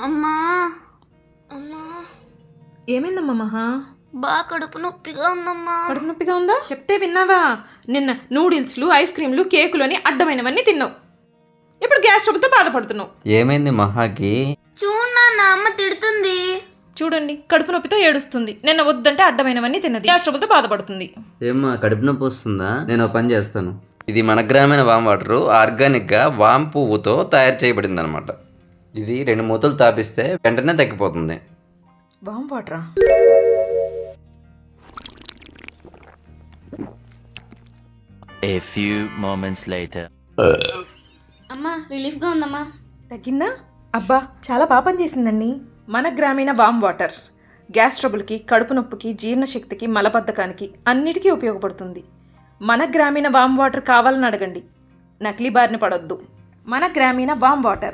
అమ్మా అమ్మా ఏమైందమ్మా మహా? బాగా కడుపు నొప్పిగా ఉందమ్మా. కడుపు నొప్పిగా ఉందా? చెప్తే విన్నావా? నిన్న నూడిల్స్లు, ఐస్ క్రీమ్లు, కేకులు అని అడ్డమైనవన్నీ తిన్నావు. ఇప్పుడు గ్యాస్ ట్రబుల్తో బాధపడుతున్నావు. ఏమైంది మహాకి? చూడు నాన్న, అమ్మ తిడుతుంది. చూడండి, కడుపు నొప్పితో ఏడుస్తుంది. నిన్న వద్దంటే అడ్డమైనవన్నీ తిన్నది, గ్యాస్ ట్రబుల్తో బాధపడుతుంది. ఏమ్మా కడుపు నొప్పి వస్తుందా? నేను ఒక పని చేస్తాను. ఇది మన గ్రామీణ వామ్ వాటర్ ఆర్గానిక్గా వామ్ పువ్వుతో తయారు చేయబడింది అనమాట. ఇది 2 మూతలు తాపిస్తే వెంటనే తగ్గిపోతుంది. వామ్ వాటరా? A few moments later. అమ్మా రిలీఫ్గా ఉందమ్మా. తగ్గిందా? అబ్బా, చాలా పాపం చేసిందండి. మన గ్రామీణ వామ్ వాటర్ గ్యాస్ ట్రబుల్కి, కడుపు నొప్పికి, జీర్ణశక్తికి, మలబద్ధకానికి అన్నిటికీ ఉపయోగపడుతుంది. మన గ్రామీణ వామ్ వాటర్ కావాలని అడగండి, నకిలీ బారిన పడొద్దు. మన గ్రామీణ వామ్ వాటర్